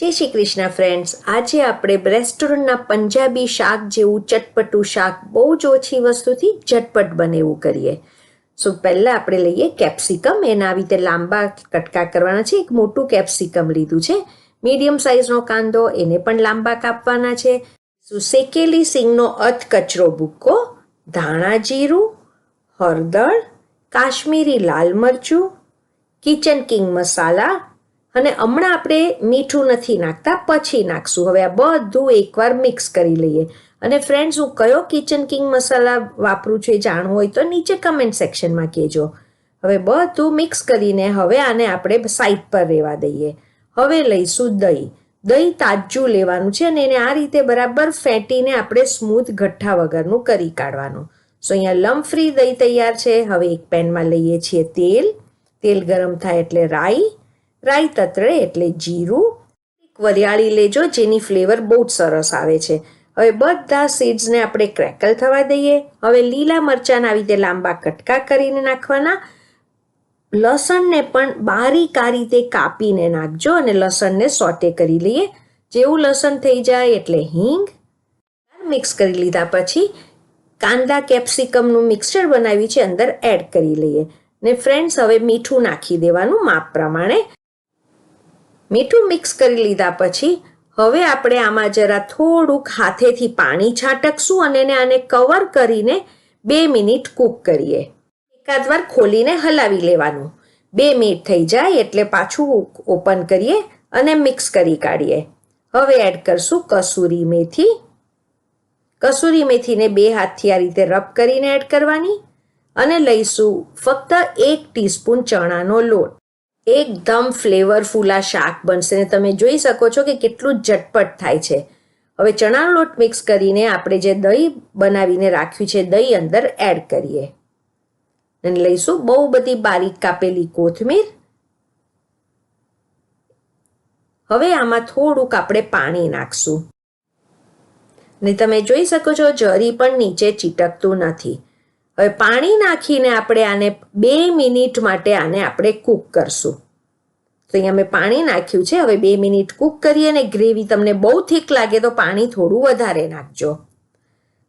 જય શ્રી કૃષ્ણ ફ્રેન્ડ્સ, આજે આપણે રેસ્ટોરન્ટના પંજાબી શાક જેવું ચટપટું શાક બહુ જ ઓછી વસ્તુથી ઝટપટ બને એવું કરીએ. સો પહેલાં આપણે લઈએ કેપ્સિકમ. એના આવી રીતે લાંબા કટકા કરવાના છે. એક મોટું કેપ્સિકમ લીધું છે. મીડિયમ સાઇઝનો કાંદો, એને પણ લાંબા કાપવાના છે. શેકેલી સિંગનો અધકચરો ભૂક્કો, ધાણા જીરું, હળદર, કાશ્મીરી લાલ મરચું, કિચન કિંગ મસાલા, અને હમણાં આપણે મીઠું નથી નાખતા, પછી નાખશું. હવે આ બધું એકવાર મિક્સ કરી લઈએ. અને ફ્રેન્ડ્સ, હું કયો કિચન કિંગ મસાલા વાપરું છું એ જાણવું હોય તો નીચે કમેન્ટ સેક્શનમાં કહેજો. હવે બધું મિક્સ કરીને હવે આને આપણે સાઈડ પર રહેવા દઈએ. હવે લઈશું દહીં. દહીં તાજું લેવાનું છે અને એને આ રીતે બરાબર ફેંટીને આપણે સ્મૂથ ગઠ્ઠા વગરનું કરી કાઢવાનું. સો અહીંયા લમ્પ ફ્રી દહીં તૈયાર છે. હવે એક પેનમાં લઈએ છીએ તેલ. તેલ ગરમ થાય એટલે રાઈ તતરે એટલે જીરું. એક વરિયાળી લેજો જેની ફ્લેવર બહુ જ સરસ આવે છે. હવે બધા સીડ્સને આપણે ક્રેકલ થવા દઈએ. હવે લીલા મરચાંના આવી રીતે લાંબા કટકા કરીને નાખવાના. લસણને પણ બારીક આ રીતે કાપીને નાખજો અને લસણને સોટે કરી લઈએ. જેવું લસણ થઈ જાય એટલે હિંગ. મિક્સ કરી લીધા પછી કાંદા કેપ્સિકમનું મિક્સચર બનાવ્યું છે અંદર એડ કરી લઈએ. ને ફ્રેન્ડ્સ, હવે મીઠું નાખી દેવાનું માપ પ્રમાણે. મીઠું મિક્સ કરી લીધા પછી હવે આપણે આમાં જરા થોડુંક હાથેથી પાણી છાંટકશું અને આને કવર કરીને 2 મિનિટ કૂક કરીએ. એકાદ વાર ખોલીને હલાવી લેવાનું. 2 મિનિટ થઈ જાય એટલે પાછું ઓપન કરીએ અને મિક્સ કરી કાઢીએ. હવે એડ કરશું કસૂરી મેથી. કસૂરી મેથીને 2 હાથથી આ રીતે રબ કરીને એડ કરવાની. અને લઈશું ફક્ત 1 ટીસ્પૂન ચણાનો લોટ. એકદમ ફ્લેવરફુલ આ શાક બનશે ને તમે જોઈ શકો છો કે કેટલું ઝટપટ થાય છે. હવે ચણાનો લોટ મિક્સ કરીને આપણે જે દહીં બનાવીને રાખ્યું છે દહીં અંદર એડ કરીએ. અને લઈશું બહુ બધી બારીક કાપેલી કોથમીર. હવે આમાં થોડુંક આપણે પાણી નાખશું. ને તમે જોઈ શકો છો જરી પણ નીચે ચીટકતું નથી. હવે પાણી નાખીને આપણે આને 2 મિનિટ માટે આને આપણે કૂક કરશું. તો અહીંયા મેં પાણી નાખ્યું છે. હવે 2 મિનિટ કૂક કરીએ અને ગ્રેવી તમને બહુ થીક લાગે તો પાણી થોડું વધારે નાખજો.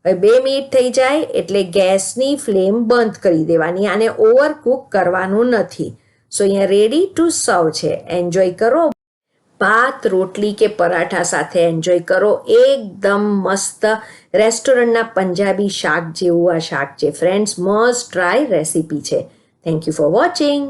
હવે 2 મિનિટ થઈ જાય એટલે ગેસની ફ્લેમ બંધ કરી દેવાની. આને ઓવર કૂક કરવાનું નથી. સો અહીંયા રેડી ટુ સર્વ છે. એન્જોય કરો. ભાત, રોટલી કે પરાઠા સાથે એન્જોય કરો. એકદમ મસ્ત રેસ્ટોરન્ટના પંજાબી શાક જેવું આ શાક છે ફ્રેન્ડ્સ. મસ્ટ ટ્રાય રેસીપી છે. Thank you for watching.